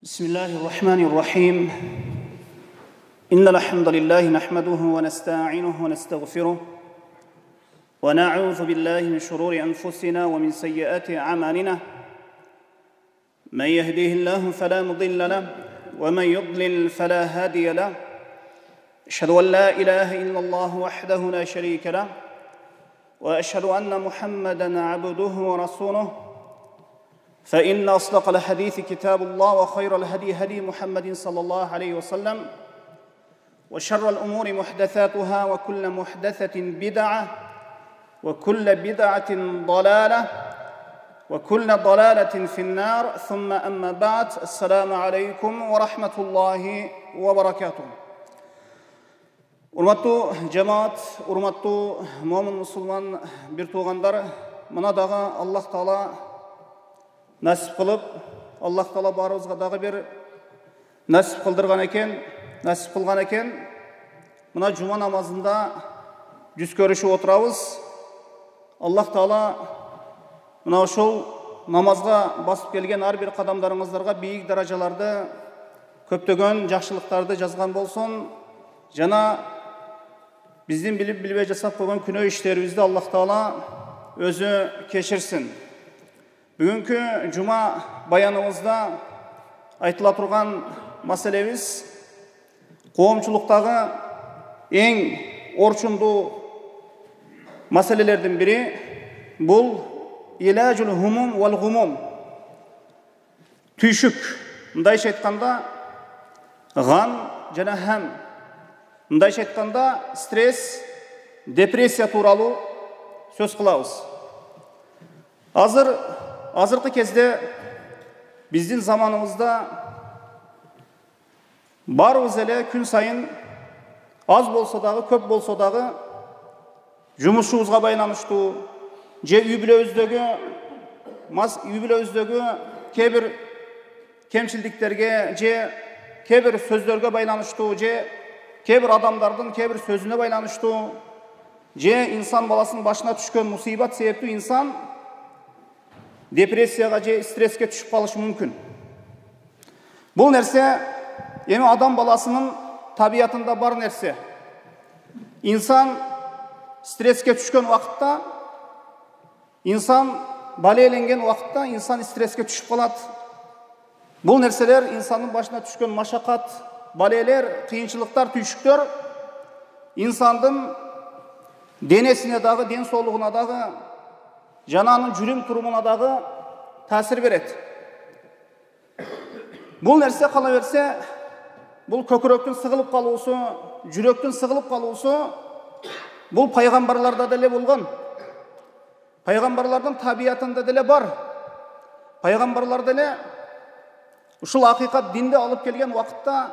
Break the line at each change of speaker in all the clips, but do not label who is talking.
بسم الله الرحمن الرحيم إن الحمد لله نحمده ونستعينه ونستغفره ونعوذ بالله من شرور أنفسنا ومن سيئات أعمالنا من يهديه الله فلا مضل له ومن يضلل فلا هادي له أشهد أن لا إله إلا الله وحده لا شريك له وأشهد أن محمدًا عبده ورسوله فإن أصدق الحديث كتاب الله وخير الهدي هدي محمد صلى الله عليه وسلم وشر الأمور محدثاتها وكل محدثة بدعة وكل بدعة ضلالة وكل ضلالة في النار ثم أما بعد السلام عليكم ورحمة الله وبركاته. Урматтуу жамаат, урматтуу момин мусулман бир туугандар, мына дагы Аллах Таала насип кылып, Аллах Таала барыбызга дагы бир насип кылдырган экен, насип кылган экен. Мына жума намазында жүз көрүшүп отурабыз. Аллах Таала мына ошол намазга басып келген ар бир кадамдарыңыздарга бийик даражаларды, көптөгөн жакшылыктарды жазган болсун. Жана биздин билип билбей жасап койгон күнөө иштерибизди Аллах Таала өзү кечирсин. Бүгүнкү жума баяныбызда айтыла турган маселебиз коомчулуктагы эң орчундуу маселелердин бири бул илажул хумум вал гумум. Түйшүк, мындайча айтканда гам жана хам. Мындайча айтканда стресс, депрессия тууралуу сөз кылабыз. Азыркы кезде биздин заманыбызда барыбыз эле күн сайын аз болсо дагы, көп болсо дагы жумушубузга байланыштуу же үй бүлөбүздөгү кээ бир кемчилдиктерге же кээ бир сөздөргө байланыштуу же кээ бир адамдардын кээ бир сөзүнө байланыштуу же инсан баласынын башына түшкөн мусибат себептүү инсан депрессияга же стресске түшүп калышы мүмкүн. Бул нерсе эми адам баласынын табиятында бар нерсе. Инсан стресске түшкөн убакытта, инсан балеленген убакытта инсан стресске түшүп калат. Бул нерселер инсандын башына түшкөн машакат, балелер, кыйынчылыктар, түйшүктөр инсандын денесине дагы, ден соолугуна дагы, жананын жүрүм турумуна дагы таасир берет. Бул нерсе кала берсе, бул көкүрөктүн сыгылып калуусу, жүрөктүн сыгылып калуусу бул пайгамбарларда деле болгон. Пайгамбарлардын табиятында деле бар. Пайгамбарлар деле ушул акыйкат динди алып келген убакытта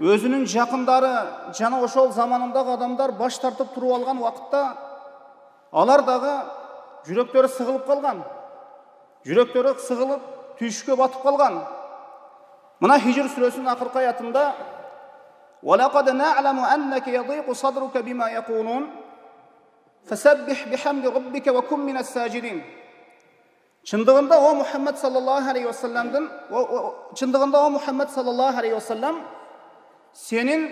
өзүнүн жакындары жана ошол заманындагы адамдар баш тартып туруп алган убакытта алар дагы жүрөктөрү сыгылып калган. Жүрөктөрү сыгылып, түйшүккө батып калган. Мына Хижр сүрөсүнүн акыркы аятында وَلَقَدْ نَعْلَمُ أَنَّكَ يَضِيقُ صَدْرُكَ بِمَا يَقُولُونَ فَسَبِّحْ بِحَمْدِ رَبِّكَ وَكُن مِنَ السَّاجِدِينَ. Чындыгында о Мухаммад саллаллаху алейхи ва саллям сенин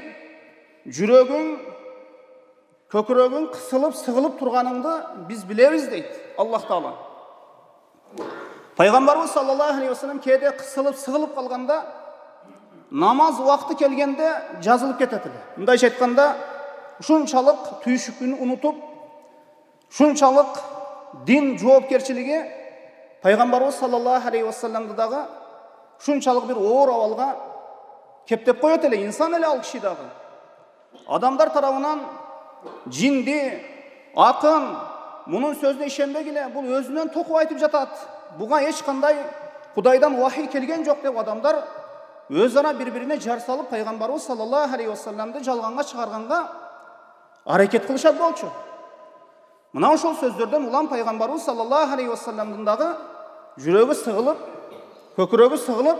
жүрөгүң, көкүрөгүң кысылып, сыгылып турганыңды биз билебиз дейт Аллах Таала. Пайгамбарыбыз саллаллаху алейхи ва саллям кээде кысылып, сыгылып калганда намаз убакыты келгенде жазылып кетет эле. Мындайча айтканда, ушунчалык түйшүкүн унутуп, ушунчалык дин жоопкерчилиги Пайгамбарыбыз саллаллаху алейхи ва саллямды дагы ушунчалык бир оор абалга кептеп коет эле, инсан эле ал киши дагы. Адамдар тарабынан жинди, акын, мунун сөзүнө ишенбегиле, бул өзүнөн токуп айтып жатат. Буга эч кандай Кудайдан вахий келген жок деп адамдар өз ара бири-бирине жар салып Пайгамбарыбыз саллаллаху алейхи ва саллямды жалганга чыгарганга аракет кылышат болчу. Мына ошол сөздөрдөн улам Пайгамбарыбыз саллаллаху алейхи ва саллямдын дагы жүрөгү сыгылып, көкүрөгү сыгылып,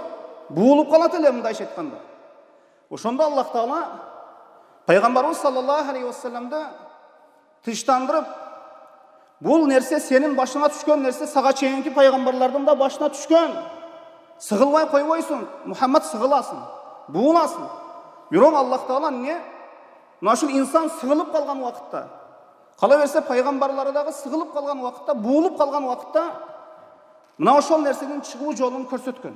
буулуп калат эле мындайча айтканда. Ошондо Аллах Таала Пайгамбарыбыз саллаллаху алейхи ва саллямды тыштандырып, бул нерсе сенин башыңа түшкөн нерсе сага чейинки пайгамбарлардын да башына түшкөн. сығылбай қойбайсың, Мұхаммад сығыласын, буыласын. Бирок Аллах Таала не? Мына ушул инсан сығылып қалған уақытта, қала берсе пайғамбарлары дағы сығылып қалған уақытта, буылып қалған уақытта, мына ошол нерседен чыгуу жолун көрсөткөн.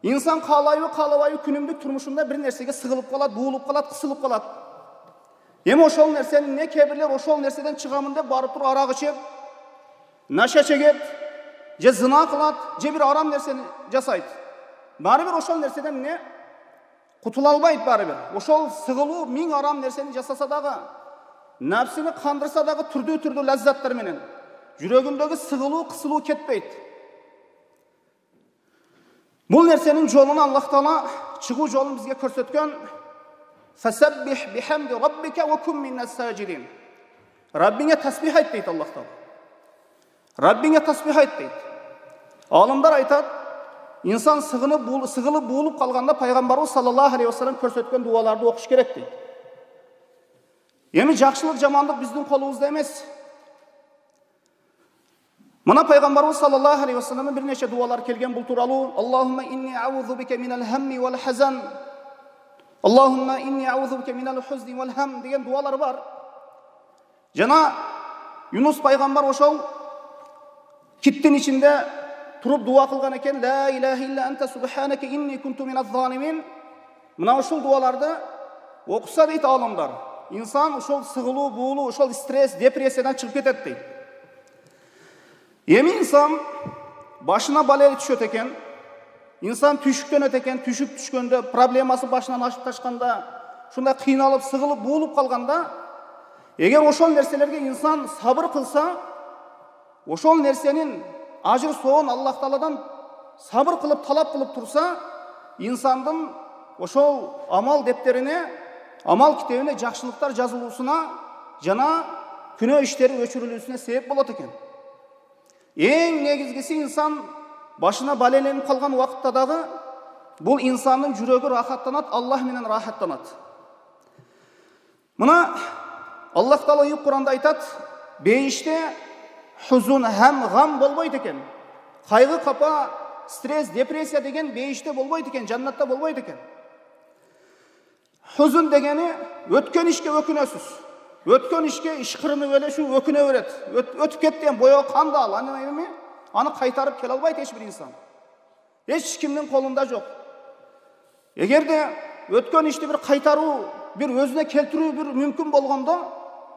İnsan қалабайы күнүмдүк турмушунда бир нерсеге сығылып қалат, буылып қалат, кысылып қалат. Эми ошол нерсенин не кебирлер ошол нерседен чыгамын деп барып туруп арак ичет, наша чегет, же зына кылат, же бир арам нерсени жасайт. Баары бир ошол нерседен не кутула албайт баары бир. Ошол сыгылуу миң арам нерсени жасаса дагы, нәпсини кандырса дагы түрдүү лаззаттар менен жүрөгүндөгү сыгылуу, кысылуу кетпейт. Бул нерсенин жолуна Аллах Таала чыгуу жолун бизге көрсөткөн. Фасаббих бихамди раббика ва кун минас сажидин. Раббиңе тасбих айт дейт Аллах Таала. Раббиңе тасбих айт дейт. Алымдар айтат, инсан сыгылып буылып калганда пайгамбарыбыз саллаллаху алейхи вассалам көрсөткөн дуаларды окуш керек дейт. Эми жакшылык, жамандык биздин колубузда эмес. Мына пайгамбарыбыз саллаллаху алейхи вассаламдын бир нече дуалар келген бул тууралуу. Аллахумма инни аузу бика минал хамми вал хазан. Аллахумма инни аузу бика минал хузни вал хам деген дуалар бар. Жана Юнус пайгамбар ошол киттин ичинде туруп дуа кылган экен. Ла илаха илля анта субханака инни кунту миназ залимин. Мына ошол дуаларды окуса дейт алымдар, инсан ошол сыгылуу, буылуу, ошол стресс, депрессиядан чыгып кетет дейт. Эми инсан башына бале түшөт экен, инсан түшүктөнөт экен, түшүк түшкөндө, проблемасы башынан ашып ташканда, ушундай кыйналып, сыгылып, буылуп калганда, эгер ошол нерселерге инсан сабыр кылса, ошол нерсенин ажыр соон Аллах Тааладан сабыр кылып, талап кылып турса, инсандын ошол амал дептерине, амал китебине жакшылыктар жазылуусуна жана күнөө иштери өчүрүлүүсүнө себеп болот экен. Эң негизгиси инсан башына балеленип калган убакытта дагы бул инсандын жүрөгү рахаттанат, Аллах менен рахаттанат. Мына Аллах Таала Кур'анда айтат, бейиште хузун, хам, гам болбойт экен. Кайгы, капа, стресс, депрессия деген бейиште болбойт экен, жаннатта болбойт экен. Хузун дегени өткөн ишке өкүнөсүз. Өткөн ишке ишкырынып эле шу өкүнө берет. Өтүп кетти, боёгу кандал, аны кайтарып келе албайт эч бир инсан. Эч кимдин колунда жок. Эгерде өткөн ишти бир кайтаруу, бир өзүнө келтирүү бир мүмкүн болгондо,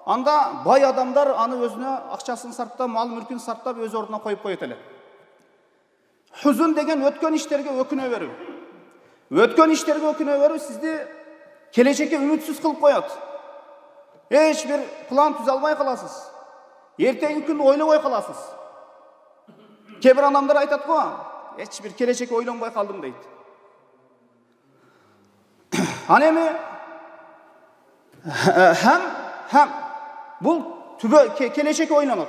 анда бай адамдар аны өзүнө акчасын сарптап, мал мүлкүн сарптап өз ордуна коюп коет эле. Хузун деген өткөн иштерге өкүнө берүү. Өткөн иштерге өкүнө берүү сизди келечекке үмүтсүз кылып коет. Эч бир план түзө албай каласыз. Эртеңки күн ойлобой каласыз. Кээ бир адамдар айтат го, эч бир келечекти ойлонбой калдым дейт. Аны эми хам бул түбө келечекти ойлонот.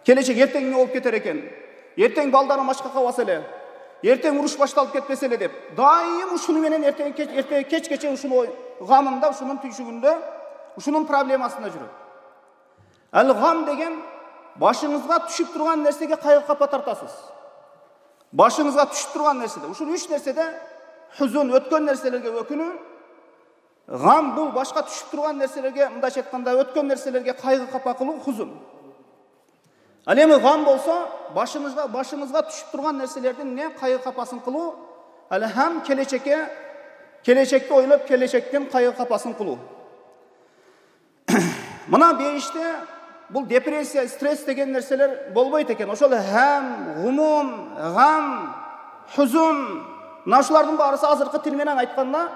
Келечек эртең эмне болуп кетер экен? Эртең балдарым ачка калбас эле. Эртең уруш башталып кетпесе эле деп. Дайым ушуну менен эртең кечке ушуну гамында, ушунун түйшүгүндө, ушунун проблемасында жүрөт. Ал-гам деген башыңызга түшүп турган нерсеге кайгы капа тартасыз. Башыңызга түшүп турган нерседе, ушул үч нерседе хузун, өткөн нерселерге өкүнүү, гам бул башка түшүп турган нерселерге, мындайча айтканда өткөн нерселерге кайгы капа кылуу хузун. Ал эми гам болсо башыңызга түшүп турган нерселердин не кайгы капасын кылуу, ал хам келечекти ойлоп, келечектен кайгы капасын кылуу. Мына бейиште бул депрессия, стресс деген нерселер болбойт экен. Ошол хам, гумум, гам, хузун, мына ушулардын баарысы азыркы тил менен айтканда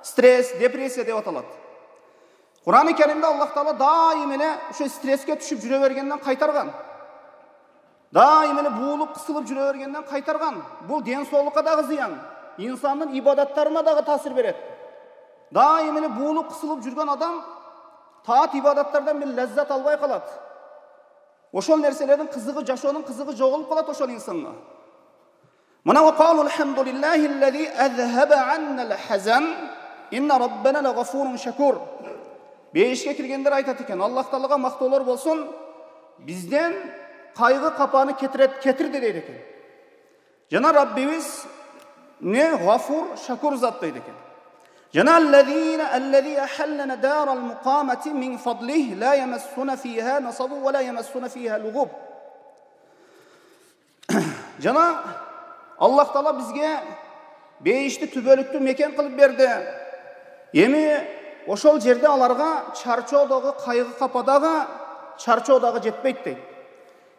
стресс, депрессия деп аталат. Кур'ан-ы Керимде Аллах Таала дайым эле ошо стресске түшүп жүрө бергенден кайтарган. Дайым эле буылып, кысылып жүрө бергенден кайтарган. Бул ден соолукка дагы зыян, инсандын ибадаттарына дагы таасир берет. Дайым эле буылып, кысылып жүргөн адам таат ибадаттардан бир лаззат албай калат. Ошол нерселердин кызыгы, жашоонун кызыгы жоголуп калат ошол инсанга. Мына вакалу алхамдулиллахи аллази азхаба аннал хазан инна раббана лагафурун шакур. Бейишке киргендер айтат экен, Аллах Таалага мактоолор болсун, бизден кайгы капаны кетирди дейт экен. Жана Rabbimiz ne gafur, şakur zat deydi ekan. Jana allazi ahallana daral muqamati min fadlihi la yamassuna fiha nasab ve la yamassuna fiha lugub. Jana Allah Taala bizge beyişti tübölüktü meken kılıp berdi. Emi oşol jerde alarga çarçoodagı kaygı kapadagı çarçoodagı jetpeyt deydi.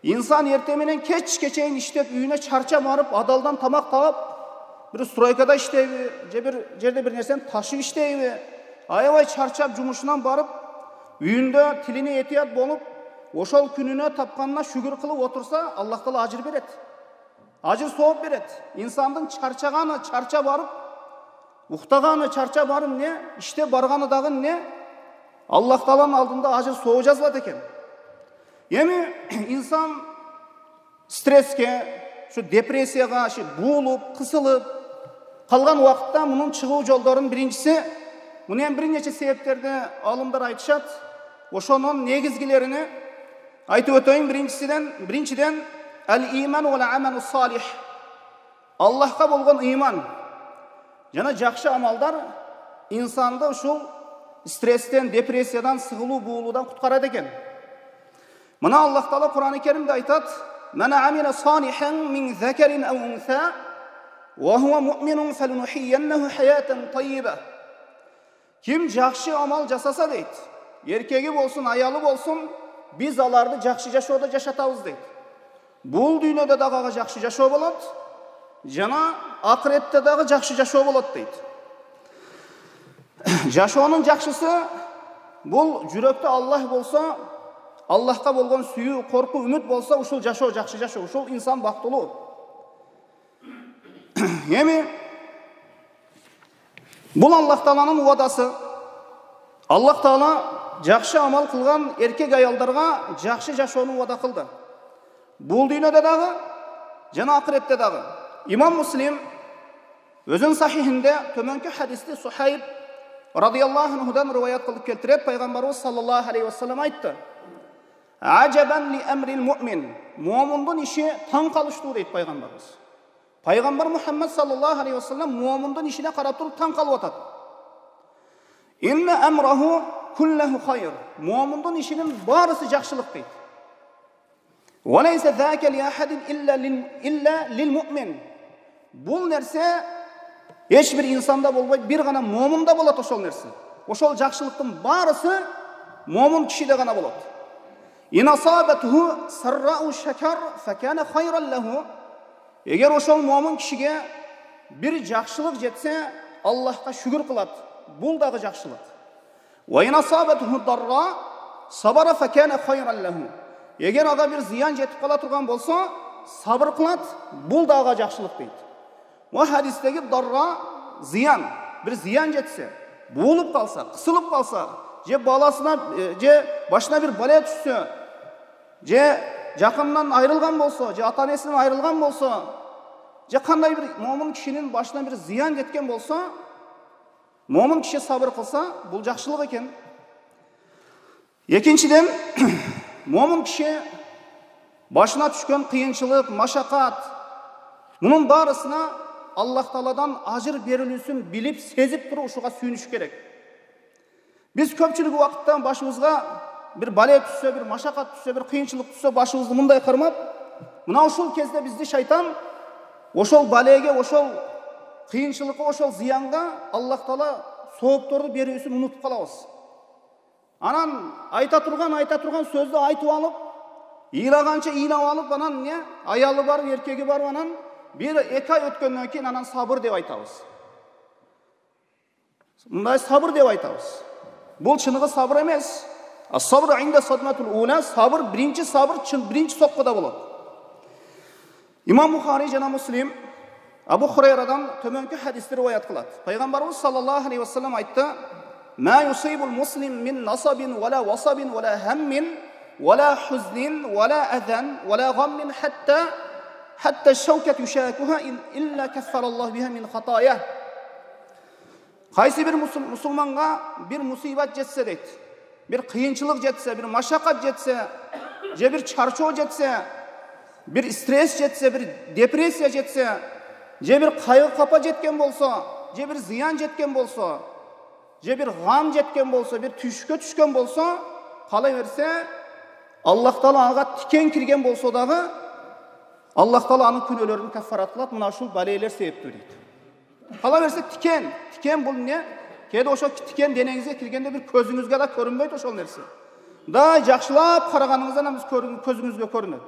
İnsan ertemenen keçeyin iştep üyüne çarça barıp adaldan tamak tağıp bir stroykada işteybi, bir jerde bir nersen taşıp işteybi. Ayabay çarçap jumuşundan barıp üyünde tilini etiyat bolup oşol gününe tapkanına şükür kılıp otursa Allah Taala ajır beret. Ajır soğup beret. İnsandın çarçağanı çarça barıp uhtağanı çarça barıp ne? İşte barğanı dağın ne? Allah Taala'nın aldığında ajır soğu жазылат eken. Emi insan streske, şu depresiyaga, şu buğulup, kısılıp kalgan uақытта bunun çıgуу жолдорунун birincisi, bunu hem bir neçe sebeplerde alımlar aytышат. Oşonun negizgilerini aytıp öteyim. Birinciden el-iman vel amalu salih. Allah'a bolgan iman. Jana jakşı amallar insandı uşul stresten, depresiyadan, sığılуу, buğuludan kutkarat eken. Mana Allah Taala Kur'an-ı Kerim'de aytat: "Men amile salihan min zekerin ev unsa ve huve mu'minun felunuhiyyennehu hayaten tayyibe." Kim jakşı amal jasasa deydi. Erkegi bolsun, ayalı bolsun, biz alardı jakşı jaşoodо jaşatabız deydi. Bul dünyada dagı jakşı jaşoo bolat, jana ahirette dagı jakşı jaşoo bolat deydi. Jaşoonun jakşısı bul jürekte Allah bolsa, Allah'a bolgan süyü, korku, ümit bolsa uşul jaşoo jakşı jaşoo, uşul insan baktılуу. Emi bul Allah Taala'nın vadası. Allah Taala jakşı amal kılgan erkek ayaldarga jakşı jaşoonu vada kıldı. Bul dünyada dagı, jana ahirette dagı. İmam Müslim özün sahihinde tömönki hadisli Suhayb radıyallahu anhudan rivayet kılıp keltirip Peygamberimiz sallallahu aleyhi ve sellem aytdı. Acaben li emril mu'min. Mu'mindin işi taң kalıştı deydi Peygamberimiz. Peygamber Muhammed sallallahu aleyhi ve sellem mu'mindin işine karap turup taң kalıp atat. İnne emrahu kullahu hayr. Mu'mindin işinin barısı jakşılık deydi. Ve leyse zâke li ahadin illa lil mu'min. Bul nerse hiçbir insanda bolbay, bir gana mu'minde bolat oşol nerse. Oşol jakşılıktın barısı mu'min kişide gana bolat. İn asabetuhu sarra'u şeker fekâne hayran lehu. Eğer oşol mu'min kişiye bir jakşılık jetse Allah'a şükür kılat. Bul dagı jakşılık. Ve in asabetuhu darra sabara fekâne hayran lehu. Eğer aga bir ziyan jetip kala turgan bolsa sabır kılat. Bul dagı jakşılık deydi. O hadisteki darra ziyan, bir ziyan jetse, buğulup kalsa, kısılıp kalsa, je balasına, je başına bir balaya düşse, je jakından ayrılgan bolsa, je ata-enesinden ayrılgan bolsa, je kanday bir mu'min kişinin başına bir ziyan jetken bolsa, mu'min kişi sabır kılsa, bul jakşılık eken. Ekinçiden, mu'min kişi başına düşkön kıyınçılık, maşakat, bunun barısına Allah Taala'dan ajır berilүүsүн bilip, sezip turup uşuga sүйүнүш керек. Biz köpçülük uақытта başımızga bir bale düşse, bir maşakat düşse, bir kıyınçılık düşse, başımızды мындай кырмап, mına uşul kezdе bizdi şeytan oşol balege, oşol kıyınçılıkka, oşol ziyanga Allah Taala soopторду берүүсүн унутуп калабыз. Anan ayta turgan sözdü aytıp alıp, iýlagança iýlap alıp, anan ne? Ayalı var, erkegi var, anan bir eki ay ötkөндөн keyin anan sabır dep aytabız. Mындай sabır dep aytabız. Bul çınıgı sabır emes. As-sabr inde sadmatul ula, sabır birinci sabır birinci sokkuda bolat. İmam Buhari jana Müslim Abu Hurayradan tömönki hadisleri rivayet kılat. Peygamberimiz sallallahu aleyhi ve sellem aytdı: "Ma yusibul muslim min nasabin ve la wasabin ve la hammin ve la huznin ve la adan ve la gammin hatta şevket yuşakuha illa keffarallahu biha min hatayah." Kaysi bir musulmanga bir musibat jetse deydi, bir kıyınçılık jetse, bir maşakat jetse, je bir çarçoo jetse, bir stres jetse, bir depressiya jetse, je bir kaygı kapa jetken bolsa, je bir ziyan jetken bolsa, je bir gam jetken bolsa, bir tüşke düşken bolsa, kalay verse Allah Taala anga tiken kirgen bolsa dagı Allah Taala anın günölerini kaffarat kılat, mına şul baleler sebepti deydi. Kalay verse tiken bul ne? Kede oşo tiken denenize kirgende bir közüngüzge da körünbeyt oşol nerse. Da jakşılap karaganыңızdan biz közüngüzge körünöt.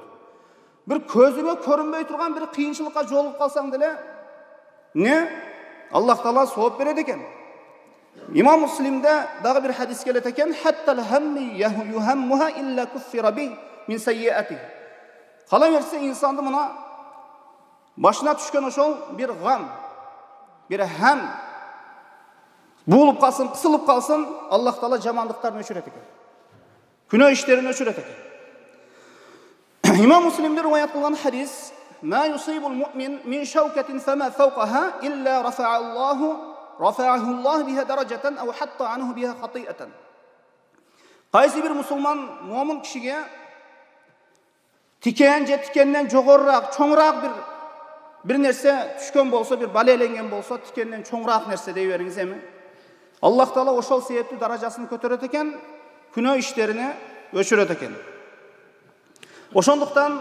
Bir közüngө körünbey turgan bir kıyınçılıkka jolup kalsaң dele ne? Allah Taala soğup beredi eken. İmam Müslim'de daha bir hadis gelet eken, hattal hammi yuhammuha illa kuffira bih min sayyiatih. Kala verse insandı mına başına düşken oşol bir gam, bir hem buğulup kalsın, kısılıp kalsın, Allah Taala jamanlıklarını öçüret eken. Günah işlerini öçüret eken. İmam Müslim'de rivayet kılgan hadis, ma yusibul mu'min min şevketin fema fawqaha illa rafa'ahu biha dereceten ev hatta anhu biha hati'eten. Qaysi bir musulman mu'min kişiye tikenden jogorrak, çoңrak bir nerse düşkön bolsa, bir balelengen bolsa, tikenden çoңrak nerse deyiveriңiz emi. Allah Taala oşol sebepli darajasını kötöröt eken, günah işlerini öçüret eken. Oşonduktan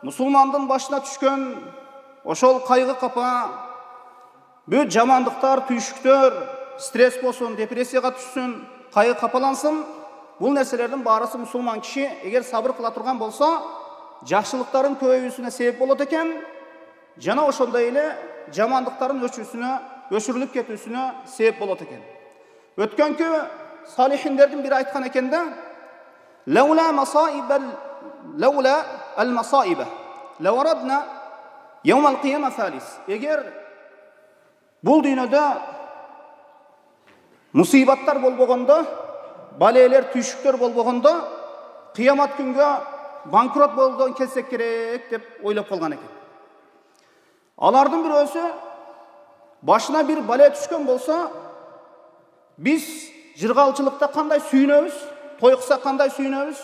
musulmandın başına düşkön oşol kaygı kapa, bu jamandıktar, tүйшүктөр, stres bolsun, depressiyaga düşsün, kaygı kapalansın. Bul nerselerden barысы musulman kişi eğer sabır kıla turgan bolsa, jakşılıkların köpöyүүsüne sebep bolot eken, jana oşonday ele jamandıkların öçürülüp ketүүsüne sebep bolot eken. Ötkönkü salihinlerden biri aytkan ekende, Lawla al-masaibe lawaradna yawm al-qiyama falis. Eğer bul dünyada musibatlar bolboganda, baleler, tүйшүктөр bolboganda, kıyamat günge bankrot boldan kelsek kerek dep oylap kalgan eken. Alardın bir ösü başına bir bale düşkön bolsa, biz jırgalçılıkta kanday sүйünöbüz, toyuksa kanday sүйünöbüz,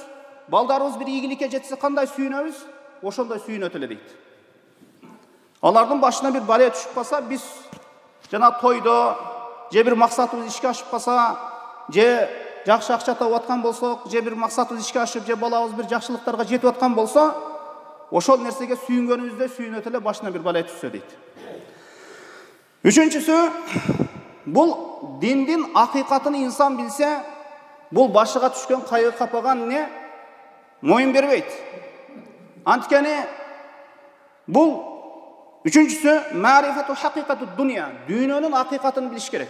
baldarыбыз bir ийгиликке жetse кандай сүйүнөбүз, ошондой сүйүнөт эле дейт. Алардын башына bir бале түшүп калса, биз жана тойдо же bir максатыбыз ишке ашып калса, же жакшы акча таап аткан болсок, же bir максатыбыз ишке ашып, же балабыз bir жакшылыктарга жетип аткан болсо, ошол нерсеге сүйүнгөнүбүздө сүйүнөт эле башына bir бале түшсө дейт. Үчүнчүсү, бул диндин акыйкатын инсан билсе, бул башыга түшкөн кайгы капаган не моюн бербейт. Анткени бул үчүнчүсү мa'rifatu haqiqatu dunya, дүйнөнүн акыйкатын билиш керек.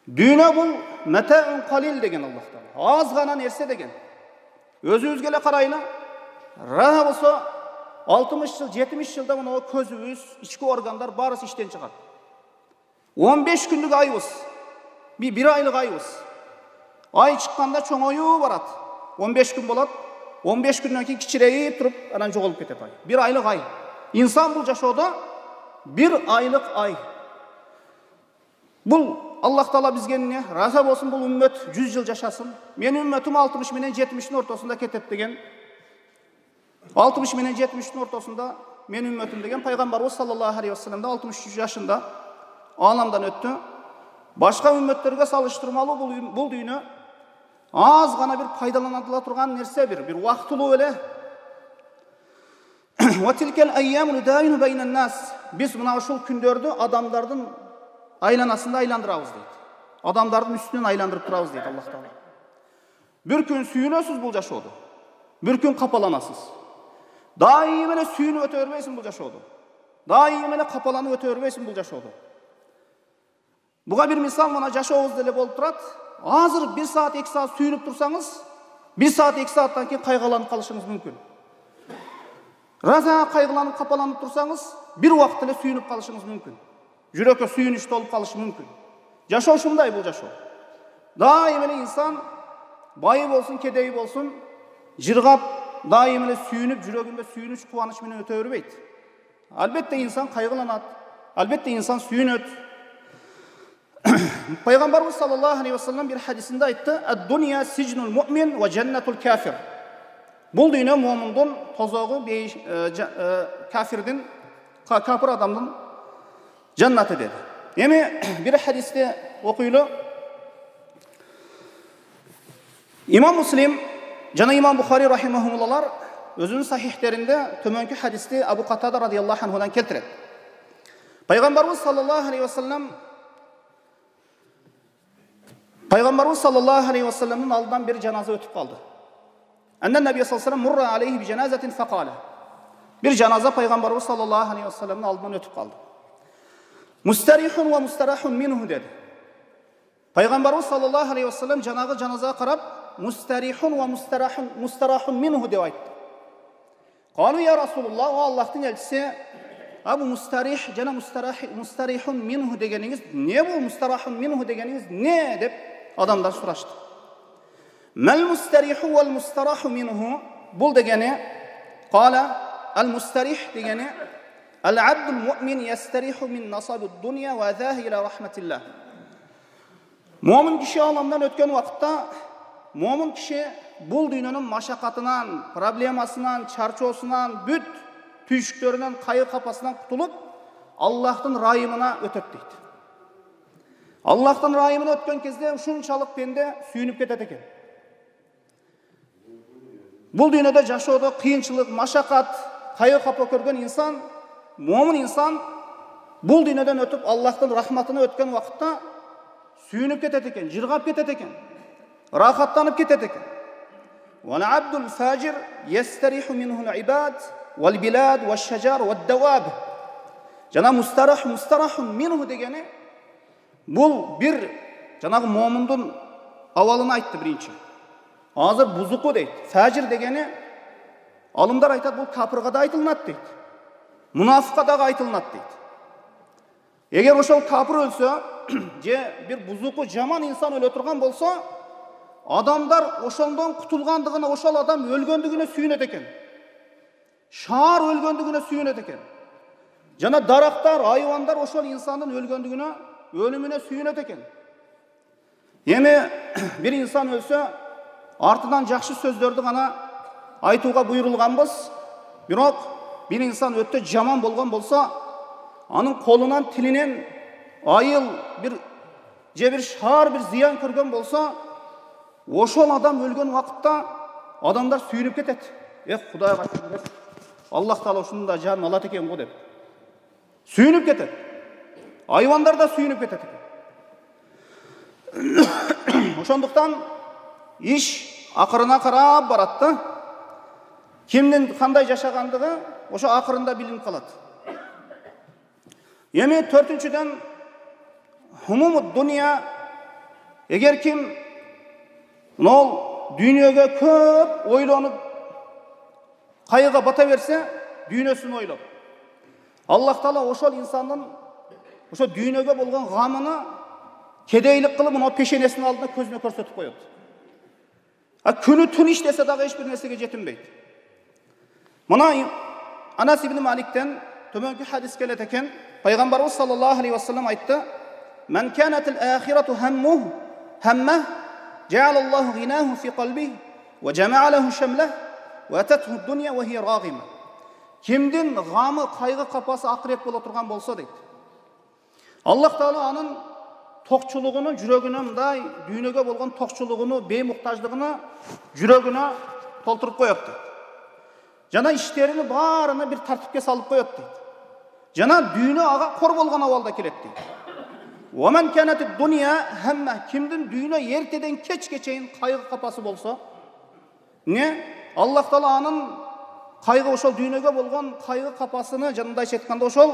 Дүйнө бул mata'un qalil деген Allah Taala. Аз гана нерсе деген. Өзүбүзгө эле карайлы. Рана болсо 60 жыл, 70 жылда мына көзүбүз, ички органдар барысы иштен чыгат. 15 күндүк айыбыз, bir айлык айыбыз. Ай чыкканда чоңоюп барат. 15 күн болот. 15 күндөн кийин кичирейип туруп, анан жоголуп кетет ай. Bir айлык ай. İnsan bul жашоодо bir айлык ай. Бул Allah Taala bizge ne? Razı olsun bul ümmet 100 yıl yaşasın. Men ümmetim 60 menen 70'in ortasında ketep degen. 60 menen 70'in ortasında men ümmetim degen Peygamberimiz sallallahu aleyhi ve sellem de 63 yaşında alamdan öttü. Başka ümmetlerge salıştırmalı bul düğünü az gana bir paydalanadıla turgan nerse bir vaktulu öyle. Ve tilkel ayyamu nudainu beynen nas. Biz mına uşul kündördü adamlardın aylanasında aylandırabız deydi. Adamların üstünden aylandırıp durabız deydi Allah Taala. Bir gün sүйүнөсүз bul жашоодо. Bir gün kapalanasız. Daim ele sүйүнүп öte örбейсиң bul жашоодо. Daim ele kapalanıp öte örбейсиң bul жашоодо. Buga bir misal mana жашообузда эле болуp турат. Азыр 1 saat 2 saat sүйүнүp турсаңыз, 1 saat 2 saattan keyin кайгыланып калышыңыз мүмкүн. Raza kaygılanıp kapalanıp tursanız, bir vakt ile suyunup kalışınız mümkün. Jürökö suyunuşta olup kalışı mümkün. Yaşo şunday bu yaşo. Daim insan, bayı olsun, kedeyi olsun, jırgap, daim ile suyunup, jürökünde suyunuş, kuvanış menen öte örбейт. Albatta insan kaygılanat, albatta insan suyunöt. Peygamberimiz sallallahu aleyhi ve sellem bir hadisinde aytdı, "Ad-dunya sijnul mu'min ve cennetul kafir." Бұл дүйнө момундун тозогу, кафирдин, капыр адамдын жаннаты dedi. Эми bir hadisте окуйлу. İmam Müslim жана İmam Bukhari rahimahumullah özünün sahihlerinde tömönkü hadisти Abu Qatada radıyallahu anhudan keltiredi. Peygamberimiz sallallahu aleyhi ve sellem Peygamberimiz sallallahu aleyhi ve sellem'in aldından bir cenaze ötüp kaldı. Annen Nebi sallallahu aleyhi ve sellem murra aleyhi bi cenazetin fekale. Bir cenaze Peygamberimiz sallallahu aleyhi ve sellem'in aldından ötüp kaldı. Mustarihun ve mustarahun minhu dedi. Peygamberimiz sallallahu aleyhi ve sellem cenazeye karab mustarihun ve mustarahun minhu diye ayıttı. Kalu ya Resulullah, o Allah'ın elçisi, bu mustarih, cana mustarihun minhu degeniniz, ne bu mustarahun minhu degeniniz, ne deyip adamlar soraştı. Mel mustarihu vel mustarahu minhu, bul degeni, kala, el mustarih degeni, el abdul mu'min yastarihu min nasabud dunya ve zâhi ila rahmetillah. Mu'min kişi alamdan ötken vakitte, mu'min kişi bul dünyanın maşakatından, problemasından, çarçosundan, büt tüyüşüklerinden, kayı kapasından kutulup Allah'ın rayımına ötüp deydi. Allah'ın rayımına ötken kezde şunçalık bende suyunup ketedi eken. Bul dünyada jaşoodо kıyınçılık, maşakat, kayı kapa körgen insan, mu'min insan bul dünyadan ötüp Allah'ın rahmatına ötken vakitte suyunup ketedi eken, jırgap ketedi eken, rahatlanıp ketedi eken. Wal abdul fajir yastarihu minhu'l ibad wal bilad wash shajar wad dawab. Jana mustarahun minhu degeni bul bir janağı mu'mindin avalını aytты birinci. Hazır buzuqu deydi. Fajir degeni alımlar aytadi, bu kapırga da aytılınat deydi. Munafıkka da aytılınat deydi. Eğer oşol kapır ölse, je bir buzuqu jaman insan öle turgan bolsa, adamlar oşondan kutulgandığına, oşol adam ölgöndüğüne suyunet eken. Şahar ölgöndüğüne suyunet eken. Jana daraktar, hayvanlar oşol insanın ölgöndüğüne, ölümüne suyunet eken. Yeme bir insan ölse, artıdan жақсы сөздерді ғана айтуға бұйырылғанбыз. Бирок bir insan ötte жаман болған болса, анын қолынан, тилинен айыл bir шаар bir зиян көрген болса, ошол адам өлген вакытта адамдар сүйүнүп кетет. Кудайга шүгүр. Аллах Таала ушунун да жанын алат экен го деп. Сүйүнүп кетет. Айвандар да сүйүнүп кетет экен. Ошондуктан iş akırına karab baratты. Kimnin kanday yaşagandığı oşo akırında bilinip kalat. Yemi törtünçüden humumud dünya, eğer kim nol dünyaga köp oylanıp kayıga bata verse, dünyasını oylap. Allah Taala oşol insanın oşo dünyaga bolgan gamını kedeylik kılıp o peşenesinin altına közüne körsetip koyuyordu. Күні түн іштесе дағы ешбір нәрсеге жетінбейді. Мына Анас ибн Маликтен төменгі хадис келет екен. Пайғамбарымыз саллаллаху алейхи ва саллям айтты: "Мен канатил ахирату хаммah, ja'alallahu ghinahu fi qalbihi wa jama'a lahu shamlah wa atathu ad-dunya wa hiya raghima." Kimdin gamı, kayғы қапасы ақырет бола тұрған болса дейді. Аллах Таала анын тоқчылығыны, жүрегіне мындай дүйнеге болған тоқчылығыны, беймұқтаждығыны жүрегіне толтырып қояпты. Жана іштерini барына бір тәртіпке салып қояпты. Жана дүйне аға қор болған авалда келетті. Омен кәнәті дүния хәммә, кімдің дүйне ертеден кечке чейін қайғы қапасы болса, не? Аллах Таала анын қайғы ошол дүйнеге болған қайғы қапасыны жанында жетканда ошол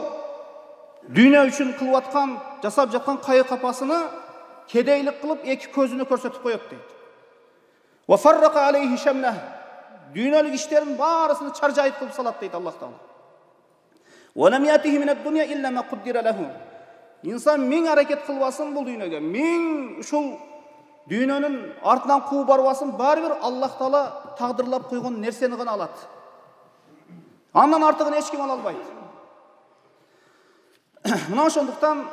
dünya üçün kılıp atkan, jasap жатқан қайы қапасыны кедейлік қылып екі көзіні көрсетіп қойып дейді. Wa farraqa alayhi shamlah. Dünyalik işlerin barısını çarjayıp kılıp salat дейді Allah Taala. Wa lam yatihi min ad-dunya illa ma qaddara lahu. İnsan min hareket kılbasın bu dünyaya, min uşul dünyanın артынан қуып барбасын, baribir Allah Taala taqdirlap qo'ygan narsani gana aladi. Andan artığını hiç kim ala almaydı. Mına ошондуктан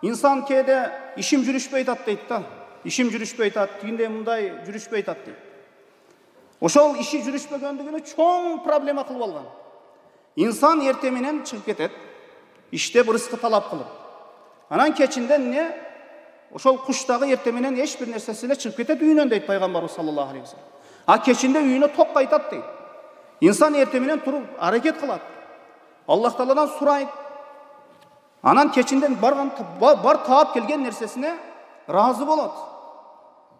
insan кейде işim жүрүшпөй атат дейт да. İşim жүрүшпөй атат, тигинде мындай жүрүшпөй атат дейт. Ошол иши жүрүшпөгөндүгүнө чоң проблема кылып алган. Инсан эртең менен чыгып кетет, иштеп рызкы талап кылып. Анан кечинде эмне? Ошол куш дагы эртең менен эч бир нерсеси эле чыгып кетет үйүнөн дейт пайгамбарыбыз саллаллаху алейхи вассалам. А кечинде үйүнө ток кайтат дейт. Инсан эртең менен туруп аракет кылат. Аллах Тааладан сурайт. Анан кечинден бар таап келген нерсесине разы болот.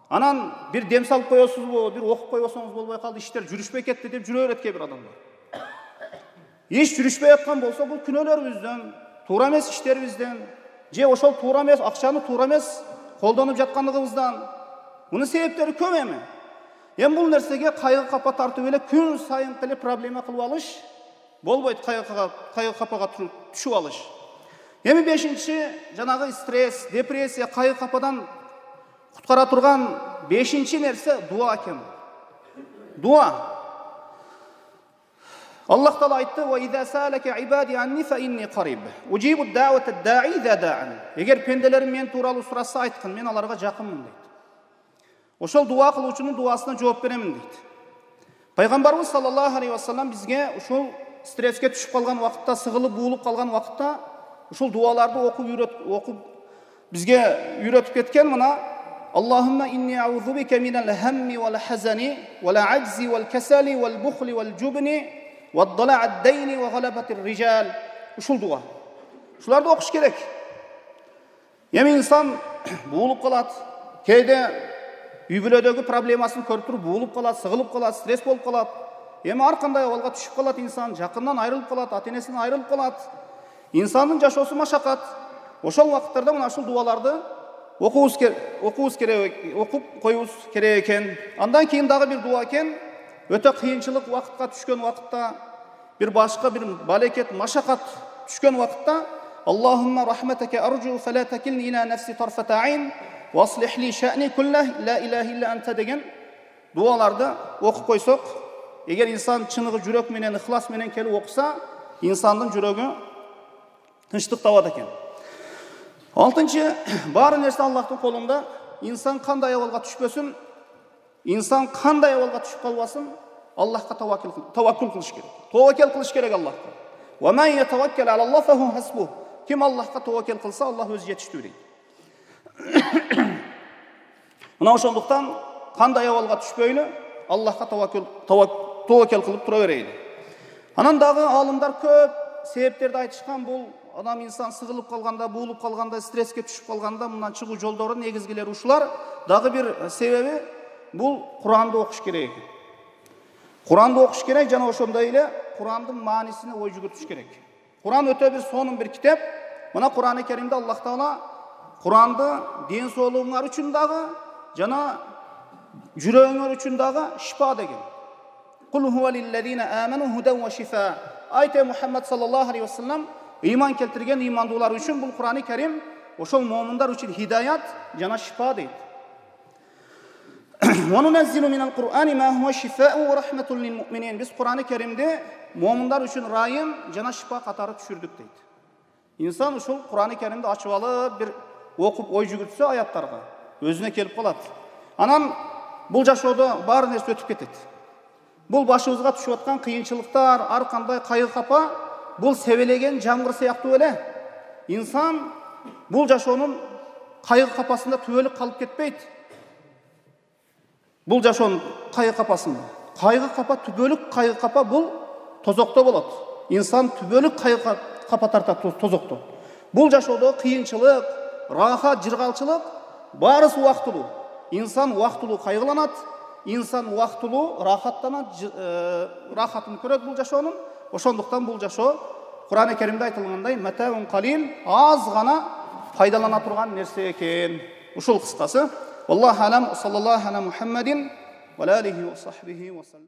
Анан бир дем салып коесузбу, бир окуп койбосоңуз болбой калды, иштер жүрүшпөй кетти деп жүрө берет кээ бир адамдар. Иш жүрүшпөй аткан болсо, бул күнөөлөрүбүздөн, туура эмес иштерибизден, же ошол туура эмес, акчаны туура эмес колдонуп жаткандыгыбыздан. Мунун себептери көп эми. Эми бул нерсеге кайгы капа тартып эле күн сайын эле проблема кылып алыш болбойт, кайгы капага түшүп алыш. Эми бешинчи жанагы стресс, депрессия, кайгы кападан куткара турган бешинчи нерсе дуа экен. Дуа. Аллах Таала айтты: "Ва иза салака ибади анни фа инни қариб. Уджибу даъвата да'i иза да'ан." Эгер пенделерим мен тууралуу сураса айткын, мен аларга жакынмын дейт. Ошол дуа кылуучунун дуасына жооп беремин дейт. Пайгамбарыбыз саллаллаху алейхи вассалам бизге ушул стресске түшүп калган убакытта, сыгылып буулуп калган убакытта ушул дуаларды окуп бизге үйрөтүп кеткен. Мына: "Аллахумма инни аузу бика минал хамми вал хазани вал ажзи вал касали вал бухли вал жубни вад далa'ад дайни ва галабатир rijal." Ушул дуа. Ушуларды окуш керек. Эми инсан буулуп калат, кээде үй бүлөдөгү проблемасын көрүп туруп буулуп калат, сыгылып калат, стресс болуп калат. Эми ар кандай абалга түшүп калат инсан, жакындан айрылып калат, ата-энесинен айрылып калат. Инсандын жашоосу машакат. Ошол убакыттарда мына ушул дуаларды окуп коюбуз керек экен. Андан кийин дагы бир дуа экен. Өтө кыйынчылык убакытка түшкөн убакытта, бир башка бир балекет, машакат түшкөн убакытта: "Аллахумма рахматака аржу фала такилни ила нафси тарфата айн ва аслих ли ша'ни куллах ла илаха илля анта" деген дуаларды окуп койсок, эгер инсан чыныгы жүрөк менен, ыхлас менен келип окуса, инсандын жүрөгү тынчтык табат экен. Алтынчы, баары нерсе Аллахтын колунда. Инсан кандай абалга түшпөсүн, инсан кандай абалга түшүп калбасын, Аллахка таваккул кылыш керек. Таваккул кылыш керек Аллахка. Ва ман ятаваккал ала Аллах фаху хасбу. Ким Аллахка таваккул кылса, Аллах өзү жетиштүү дейт. Мына ошондуктан кандай абалга түшпөйлү, Аллахка таваккул кылып тура берейли. Анан дагы алымдар көп себептерди айтышкан. Бул адам инсан сыгылып калганда, буулуп калганда, стресске түшүп калганда мындан чыгуу жолдору негизгилери ушулар. Дагы бир себеби бул Куранды окуш керек. Куранды окуш керек жана ошондой эле Курандын маанисине ой жүгүртүш керек. Куран өтө бир сонун бир китеп. Мына Куран-ы Керимде Аллах Таала Куранды ден соолугуңар үчүн дагы жана жүрөгүңөр үчүн дагы шифа деген. Кул хува лиллазина аману худан ва шифа. Айте Мухаммад саллаллаху алейхи вассалам, иман келтирген имандуулар үчүн бул Куран-ы Керим ошол момундар үчүн хидаят жана шифа дейт. Ва нуназзилу минал Кур'ани ма хува шифаъу ва рахматун лил муъминин. Биз Куран-ы Керимде момундар үчүн райым жана шифа катары түшүрдүк дейт. Инсан ушул Куран-ы Керимди ачып алып, бир окуп ой жүгүртсө аяттарга өзүнө келип калат. Анан бул жашоодо баары нерсе өтүп кетет. Бул башыбызга түшүп аткан кыйынчылыктар, ар кандай кайгы капа, бул себелеген жамгыр сыяктуу эле. Инсан бул жашоонун кайгы капасында түбөлүк калып кетпейт. Бул жашоонун кайгы капасында. Кайгы капа, түбөлүк кайгы капа бул тозокто болот. Инсан түбөлүк кайгы капа тартат тозокто. Бул жашоодо кыйынчылык, рахат, жыргалчылык баарысы убактылуу. Инсан убактылуу кайгыланат, инсан убактылуу рахаттанат, рахатын көрөт бул жашоонун. Ошондуктан бул жашоо Куран-ы Керимде айтылгандай матаун калил, аз гана пайдалана турган нерсе экен. Ушул кыскасы. Валлаху алам, саллаллаху ала Мухаммадин ва алейхи ва сахбихи ва саллям.